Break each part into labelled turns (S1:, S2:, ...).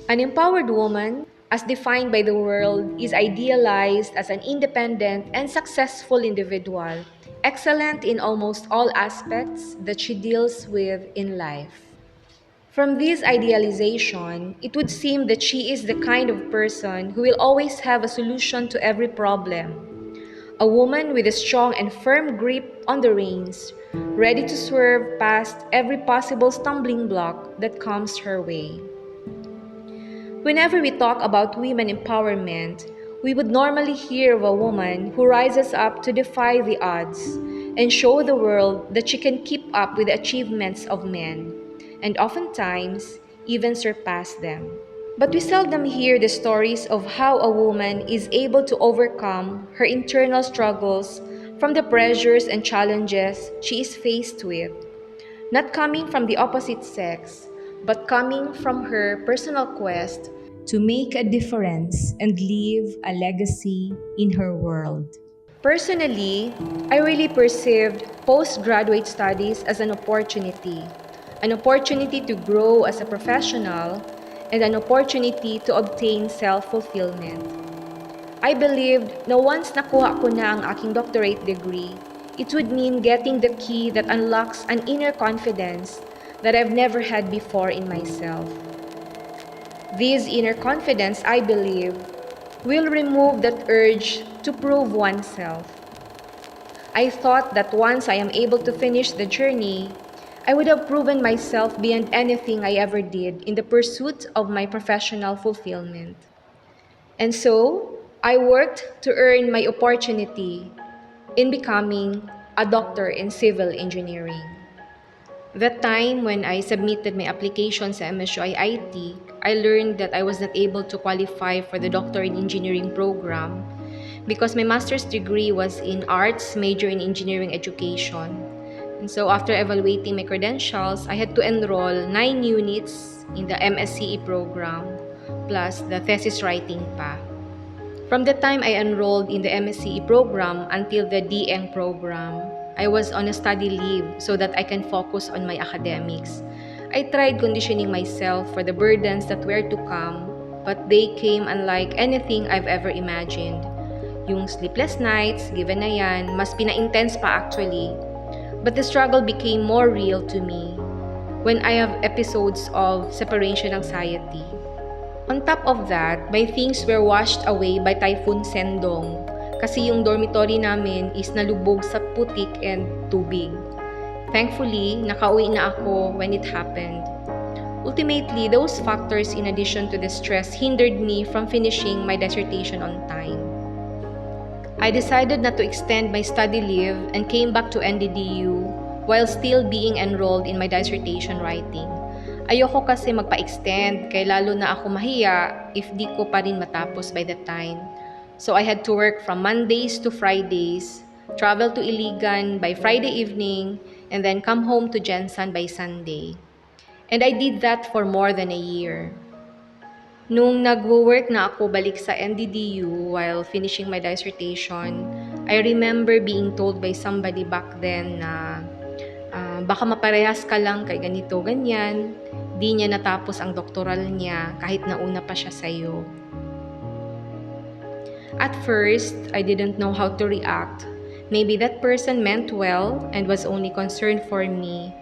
S1: An empowered woman, as defined by the world, is idealized as an independent and successful individual, excellent in almost all aspects that she deals with in life. From this idealization, it would seem that she is the kind of person who will always have a solution to every problem. A woman with a strong and firm grip on the reins, ready to swerve past every possible stumbling block that comes her way. Whenever we talk about women empowerment, we would normally hear of a woman who rises up to defy the odds and show the world that she can keep up with the achievements of men, and oftentimes even surpass them. But we seldom hear the stories of how a woman is able to overcome her internal struggles from the pressures and challenges she is faced with, not coming from the opposite sex, but coming from her personal quest to make a difference and leave a legacy in her world. Personally, I really perceived postgraduate studies as an opportunity to grow as a professional, and an opportunity to obtain self-fulfillment. I believed na once nakuha ko na ang aking doctorate degree, it would mean getting the key that unlocks an inner confidence that I've never had before in myself. This inner confidence, I believe, will remove that urge to prove oneself. I thought that once I am able to finish the journey, I would have proven myself beyond anything I ever did in the pursuit of my professional fulfillment. And so, I worked to earn my opportunity in becoming a doctor in civil engineering. That time when I submitted my application sa MSU-IT, I learned that I was not able to qualify for the doctor in engineering program because my master's degree was in arts, major in engineering education. And so after evaluating my credentials, I had to enroll 9 units in the MSCE program plus the thesis writing pa. From the time I enrolled in the MSCE program until the DEng program, I was on a study leave so that I can focus on my academics. I tried conditioning myself for the burdens that were to come, but they came unlike anything I've ever imagined. Yung sleepless nights, given na yan, mas pina-intense pa actually. But the struggle became more real to me when I have episodes of separation anxiety. On top of that, my things were washed away by Typhoon Sendong kasi yung dormitory namin is nalubog sa putik and tubig. Thankfully, nakauwi na ako when it happened. Ultimately, those factors in addition to the stress hindered me from finishing my dissertation on time. I decided not to extend my study leave and came back to NDDU while still being enrolled in my dissertation writing. Ayoko kasi magpa-extend, kaya lalo na ako mahiya if di ko pa rin matapos by the time. So I had to work from Mondays to Fridays, travel to Iligan by Friday evening, and then come home to Gensan by Sunday. And I did that for more than a year. Nung nag-work na ako balik sa NDDU while finishing my dissertation, I remember being told by somebody back then na baka maparehas ka lang kay ganito, ganyan. Di niya natapos ang doktoral niya kahit nauna pa siya sa'yo. At first, I didn't know how to react. Maybe that person meant well and was only concerned for me.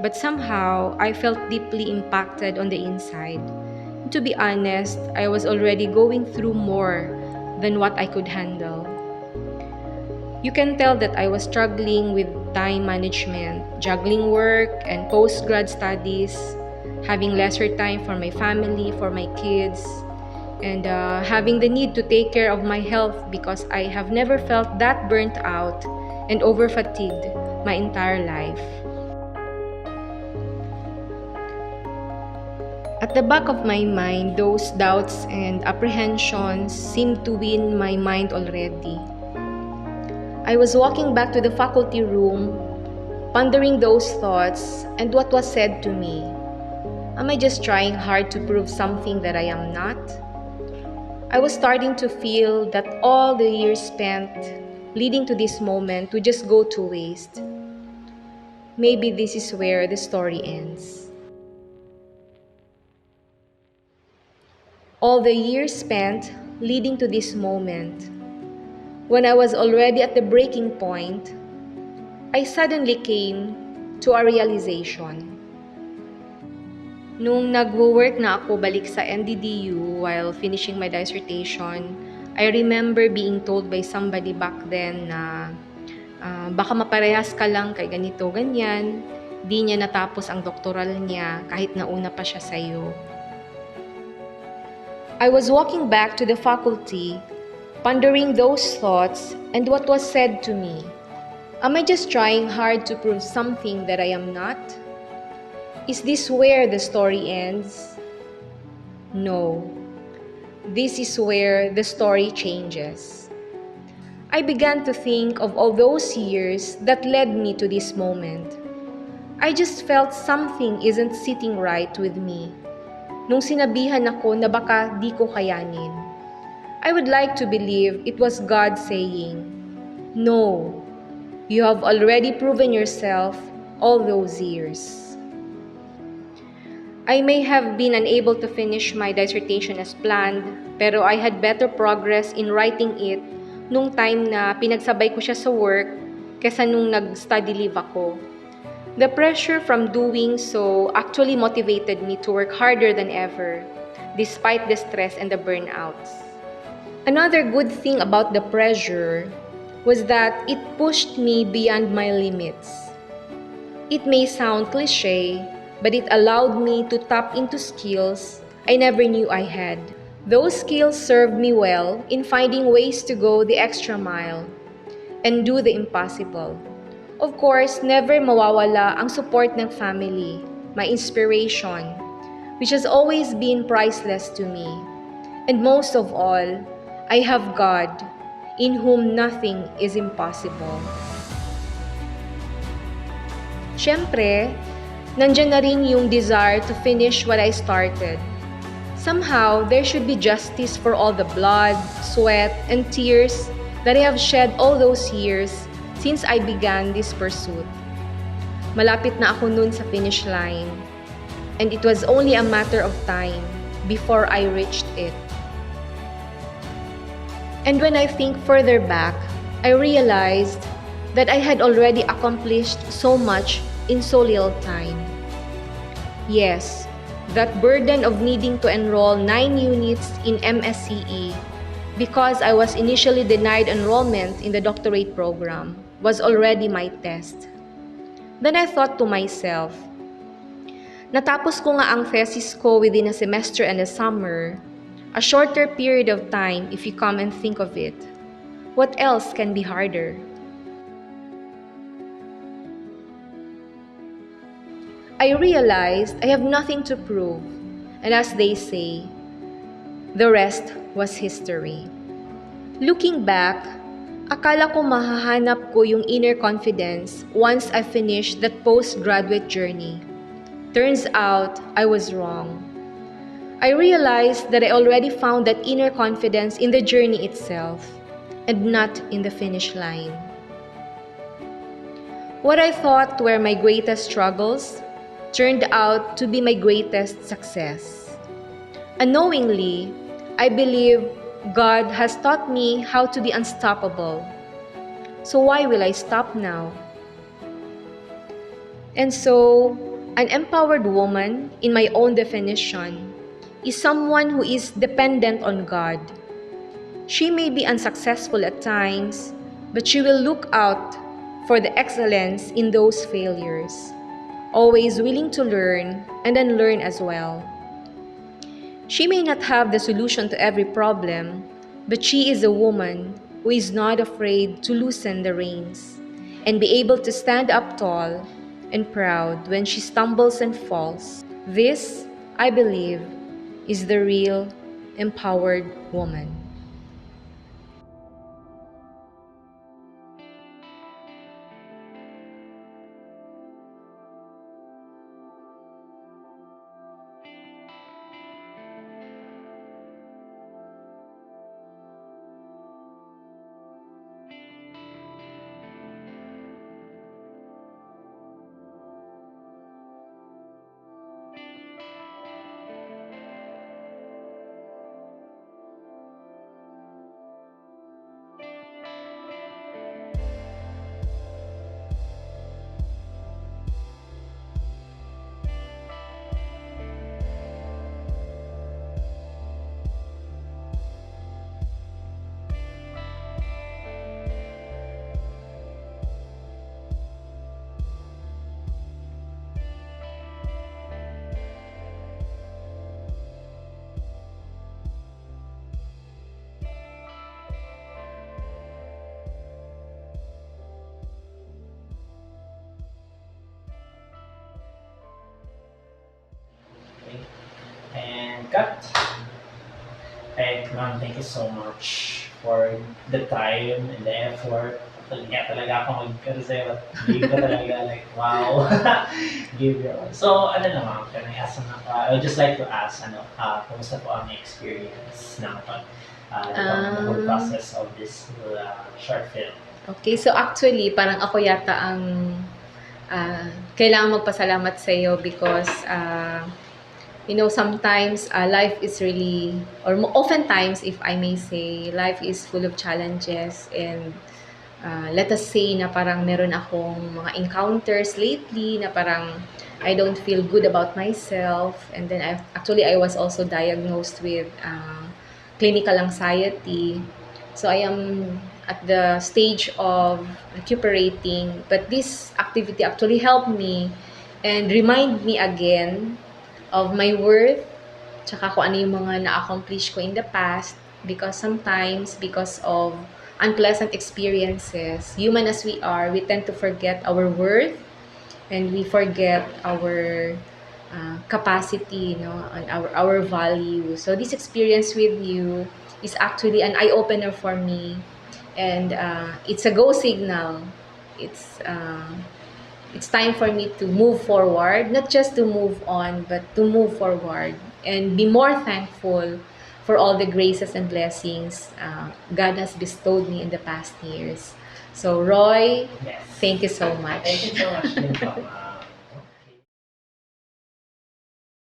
S1: But somehow, I felt deeply impacted on the inside. To be honest, I was already going through more than what I could handle. You can tell that I was struggling with time management, juggling work and post-grad studies, having lesser time for my family, for my kids, and having the need to take care of my health because I have never felt that burnt out and over-fatigued my entire life. At the back of my mind, those doubts and apprehensions seemed to win my mind already. I was walking back to the faculty room, pondering those thoughts and what was said to me. Am I just trying hard to prove something that I am not? I was starting to feel that all the years spent leading to this moment would just go to waste. Maybe this is where the story ends. All the years spent leading to this moment, when I was already at the breaking point, I suddenly came to a realization. Nung nagwo-work na ako balik sa NDDU while finishing my dissertation, I remember being told by somebody back then na baka maparehas ka lang kay ganito, ganyan. Di niya natapos ang doktoral niya kahit nauna pa siya sa'yo. I was walking back to the faculty, pondering those thoughts and what was said to me. Am I just trying hard to prove something that I am not? Is this where the story ends? No. This is where the story changes. I began to think of all those years that led me to this moment. I just felt something isn't sitting right with me. Nung sinabihan ako na baka di ko kayanin, I would like to believe it was God saying, "No, you have already proven yourself all those years." I may have been unable to finish my dissertation as planned, pero I had better progress in writing it nung time na pinagsabay ko siya sa work kesa nung nag-study leave ako. The pressure from doing so actually motivated me to work harder than ever, despite the stress and the burnouts. Another good thing about the pressure was that it pushed me beyond my limits. It may sound cliche, but it allowed me to tap into skills I never knew I had. Those skills served me well in finding ways to go the extra mile and do the impossible. Of course, never mawawala ang support ng family, my inspiration, which has always been priceless to me. And most of all, I have God, in whom nothing is impossible. Siyempre, nandyan na rin yung desire to finish what I started. Somehow, there should be justice for all the blood, sweat, and tears that I have shed all those years since I began this pursuit. Malapit na ako nun sa finish line, and it was only a matter of time before I reached it. And when I think further back, I realized that I had already accomplished so much in so little time. Yes, that burden of needing to enroll 9 units in MSCE because I was initially denied enrollment in the doctorate program was already my test. Then I thought to myself, natapos ko nga ang thesis ko within a semester and a summer, a shorter period of time if you come and think of it. What else can be harder? I realized I have nothing to prove, and as they say, the rest was history. Looking back, akala ko mahahanap ko yung inner confidence once I finished that postgraduate journey. Turns out, I was wrong. I realized that I already found that inner confidence in the journey itself, and not in the finish line. What I thought were my greatest struggles turned out to be my greatest success. Unknowingly, I believe God has taught me how to be unstoppable. So why will I stop now? And so, an empowered woman, in my own definition, is someone who is dependent on God. She may be unsuccessful at times, but she will look out for the excellence in those failures, always willing to learn and unlearn as well. She may not have the solution to every problem, but she is a woman who is not afraid to loosen the reins and be able to stand up tall and proud when she stumbles and falls. This, I believe, is the real empowered woman.
S2: cut. And ma'am, thank you so much for the time and the effort. Hindi talaga ako mag-cut sa'yo. Give ka talaga, like, wow. Give your all. So, ano na ma'am, can I ask I would just like to ask, kumusta po ang experience ng the whole process of this short film?
S1: Okay, so actually, parang ako yata ang kailangan magpasalamat sa iyo because sometimes life is really, or oftentimes, if I may say, life is full of challenges and let us say na parang meron akong mga encounters lately na parang I don't feel good about myself, and then I was also diagnosed with clinical anxiety. So I am at the stage of recuperating, but this activity actually helped me and remind me again of my worth, tsaka kung ano yung mga na-accomplish ko in the past, because sometimes, because of unpleasant experiences, human as we are, we tend to forget our worth and we forget our capacity, and our value. So this experience with you is actually an eye-opener for me, and it's a go signal. It's time for me to move forward, not just to move on, but to move forward and be more thankful for all the graces and blessings God has bestowed me in the past years. So, Roy,
S2: Yes.
S1: thank you so much.
S2: Thank you so much din po, ma'am.